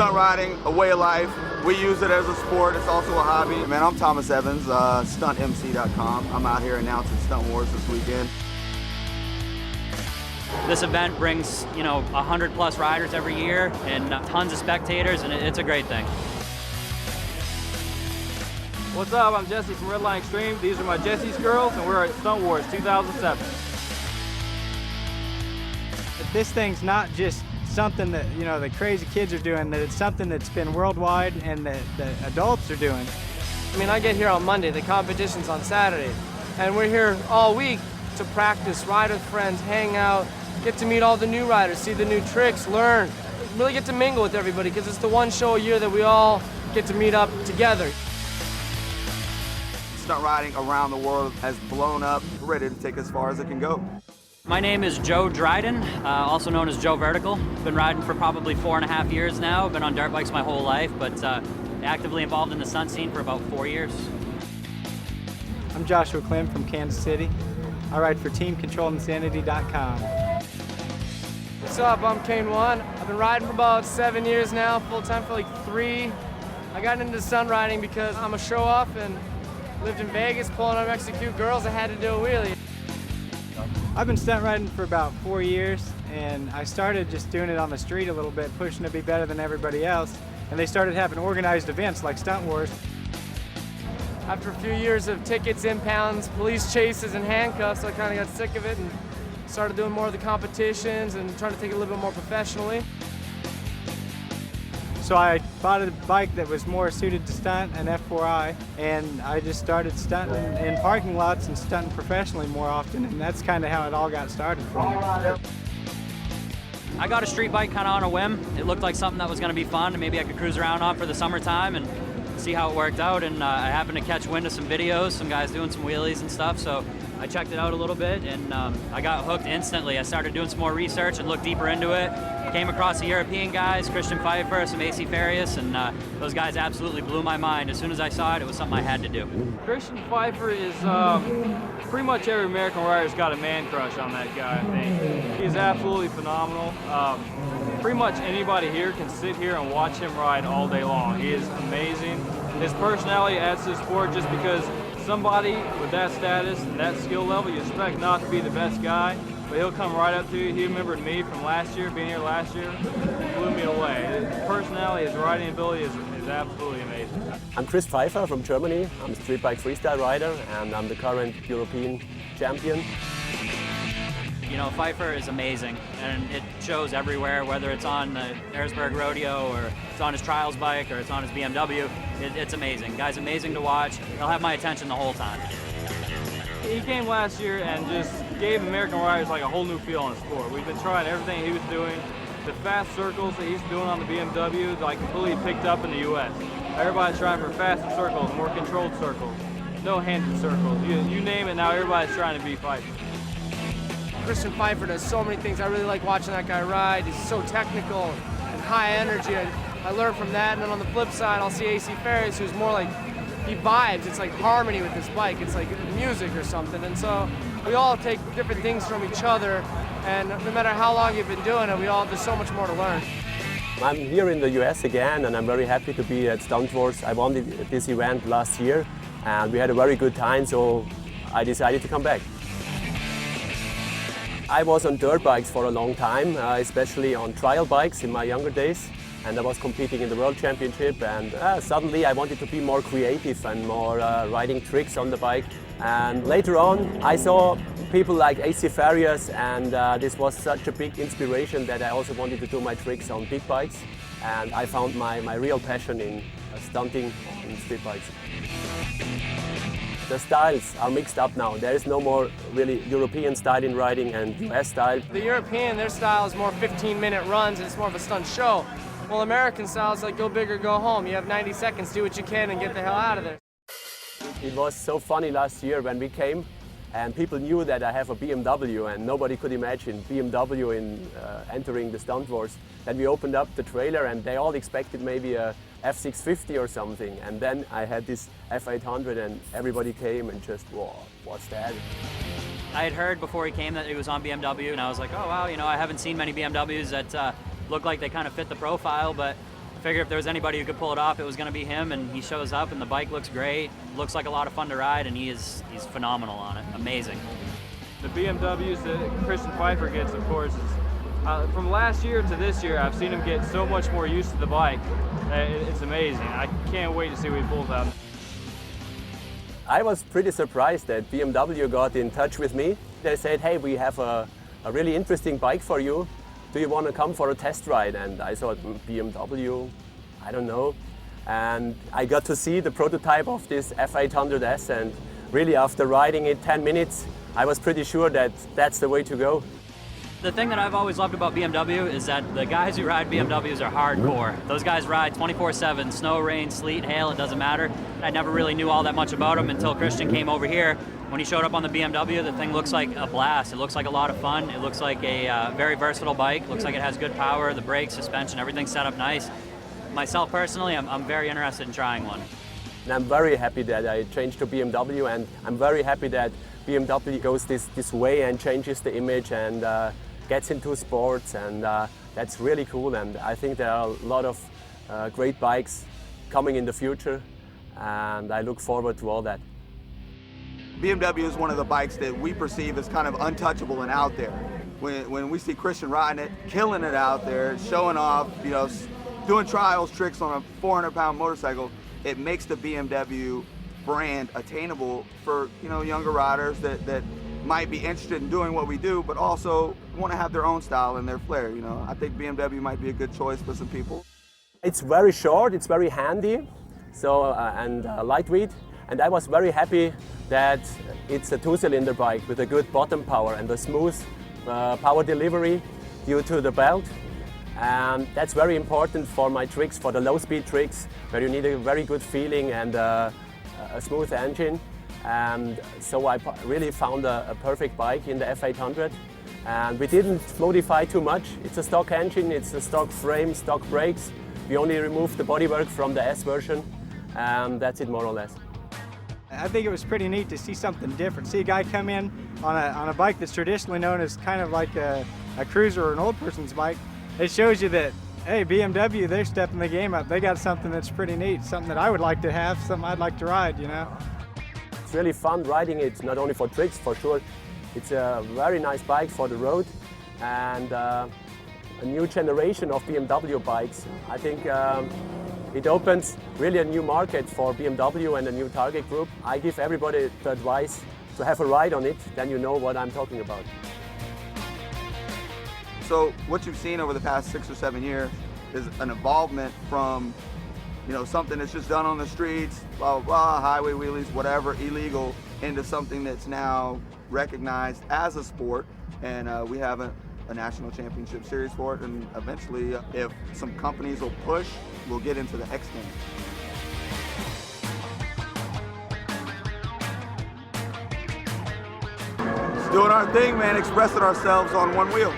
stunt riding, a way of life. We use it as a sport. It's also a hobby. Man, I'm Thomas Evans, StuntMC.com. I'm out here announcing StuntWars this weekend. This event brings, 100+ riders every year and tons of spectators, and it's a great thing. What's up? I'm Jesse from Redline Extreme. These are my Jesse's girls, and we're at StuntWars 2007. This thing's not just something that, the crazy kids are doing, that it's something that's been worldwide and that the adults are doing. I mean, I get here on Monday, the competition's on Saturday, and we're here all week to practice, ride with friends, hang out, get to meet all the new riders, see the new tricks, learn, really get to mingle with everybody, because it's the one show a year that we all get to meet up together. Stunt riding around the world has blown up, ready to take as far as it can go. My name is Joe Dryden, also known as Joe Vertical. Been riding for probably 4.5 years now. Been on dirt bikes my whole life, but actively involved in the stunt scene for about 4 years. I'm Joshua Clem from Kansas City. I ride for TeamControlInsanity.com. What's up? I'm Kane One. I've been riding for about 7 years now, full-time for like 3. I got into stunt riding because I'm a show-off and lived in Vegas pulling on Mexican girls. I had to do a wheelie. I've been stunt riding for about 4 years, and I started just doing it on the street a little bit, pushing to be better than everybody else, and they started having organized events like StuntWars. After a few years of tickets, impounds, police chases, and handcuffs, I kind of got sick of it and started doing more of the competitions and trying to take it a little bit more professionally. So I bought a bike that was more suited to stunt, an F4i, and I just started stunting in parking lots and stunting professionally more often, and that's kind of how it all got started for me. I got a street bike kind of on a whim. It looked like something that was going to be fun, and maybe I could cruise around on for the summertime and see how it worked out, and I happened to catch wind of some videos, some guys doing some wheelies and stuff, so I checked it out a little bit, and I got hooked instantly. I started doing some more research and looked deeper into it. Came across the European guys, Christian Pfeiffer, some AC Farias, and those guys absolutely blew my mind. As soon as I saw it, it was something I had to do. Christian Pfeiffer is pretty much every American rider's got a man crush on that guy, I think. He's absolutely phenomenal. Pretty much anybody here can sit here and watch him ride all day long. He is amazing. His personality adds to the sport just because somebody with that status and that skill level, you expect not to be the best guy, but he'll come right up to you. He remembered me from last year, being here last year, blew me away. His personality, his riding ability is absolutely amazing. I'm Chris Pfeiffer from Germany. I'm a street bike freestyle rider, and I'm the current European champion. Pfeiffer is amazing, and it shows everywhere, whether it's on the Harrisburg Rodeo, or it's on his trials bike, or it's on his BMW. It's amazing. Guy's amazing to watch. He'll have my attention the whole time. He came last year and just gave American riders like a whole new feel on the sport. We've been trying everything he was doing. The fast circles that he's doing on the BMW, like completely picked up in the U.S. Everybody's trying for faster circles, more controlled circles, no handed circles. You name it now, everybody's trying to be Pfeiffer. Christian Pfeiffer does so many things. I really like watching that guy ride. He's so technical and high energy. I learn from that, and then on the flip side, I'll see AC Farias, who's more like, he vibes. It's like harmony with this bike. It's like music or something. And so we all take different things from each other, and no matter how long you've been doing it, there's so much more to learn. I'm here in the US again, and I'm very happy to be at StuntWars. I won this event last year, and we had a very good time, so I decided to come back. I was on dirt bikes for a long time, especially on trial bikes in my younger days, and I was competing in the World Championship, and suddenly I wanted to be more creative and more riding tricks on the bike. And later on I saw people like AC Farias, and this was such a big inspiration that I also wanted to do my tricks on big bikes, and I found my real passion in stunting on street bikes. The styles are mixed up now. There is no more really European style in riding and US style. The European, their style is more 15-minute runs, and it's more of a stunt show. Well, American style is like go big or go home. You have 90 seconds, do what you can and get the hell out of there. It was so funny last year when we came, and people knew that I have a BMW, and nobody could imagine BMW in entering the StuntWars. Then we opened up the trailer, and they all expected maybe a F650 or something, and then I had this F800, and everybody came and just, whoa, what's that? I had heard before he came that he was on BMW, and I was like, oh wow, I haven't seen many BMWs that look like they kind of fit the profile, but Figured if there was anybody who could pull it off, it was going to be him, and he shows up, and the bike looks great, looks like a lot of fun to ride, and he's phenomenal on it. Amazing. The BMWs that Christian Pfeiffer gets, of course, is, from last year to this year, I've seen him get so much more used to the bike. It's amazing. I can't wait to see what he pulls out. I was pretty surprised that BMW got in touch with me. They said, hey, we have a really interesting bike for you. Do you want to come for a test ride? And I thought, BMW, I don't know. And I got to see the prototype of this F800S, and really after riding it 10 minutes, I was pretty sure that that's the way to go. The thing that I've always loved about BMW is that the guys who ride BMWs are hardcore. Those guys ride 24/7, snow, rain, sleet, hail, it doesn't matter. I never really knew all that much about them until Christian came over here. When he showed up on the BMW, the thing looks like a blast. It looks like a lot of fun. It looks like a very versatile bike. Looks like it has good power, the brakes, suspension, everything's set up nice. Myself personally, I'm very interested in trying one. And I'm very happy that I changed to BMW, and I'm very happy that BMW goes this way and changes the image and gets into sports, and that's really cool. And I think there are a lot of great bikes coming in the future, and I look forward to all that. BMW is one of the bikes that we perceive as kind of untouchable and out there. When we see Christian riding it, killing it out there, showing off, you know, doing trials, tricks on a 400-pound motorcycle, it makes the BMW brand attainable for, you know, younger riders that might be interested in doing what we do, but also want to have their own style and their flair. You know, I think BMW might be a good choice for some people. It's very short, it's very handy, so and lightweight. And I was very happy that it's a two-cylinder bike with a good bottom power and a smooth power delivery due to the belt. And that's very important for my tricks, for the low-speed tricks, where you need a very good feeling and a smooth engine. And so I really found a perfect bike in the F800. And we didn't modify too much. It's a stock engine, it's a stock frame, stock brakes. We only removed the bodywork from the S version, and that's it more or less. I think it was pretty neat to see something different. See a guy come in on a bike that's traditionally known as kind of like a cruiser or an old person's bike. It shows you that, hey, BMW, they're stepping the game up. They got something that's pretty neat, something that I would like to have, something I'd like to ride, you know. It's really fun riding it, not only for tricks, for sure. It's a very nice bike for the road, and a new generation of BMW bikes. I think it opens really a new market for BMW and a new target group. I give everybody the advice to have a ride on it, then you know what I'm talking about. So what you've seen over the past 6 or 7 years is an involvement from, you know, something that's just done on the streets, blah, blah, blah, highway wheelies, whatever, illegal, into something that's now recognized as a sport. And we have a national championship series for it. And eventually, if some companies will push, we'll get into the X Games. Just doing our thing, man, expressing ourselves on one wheel.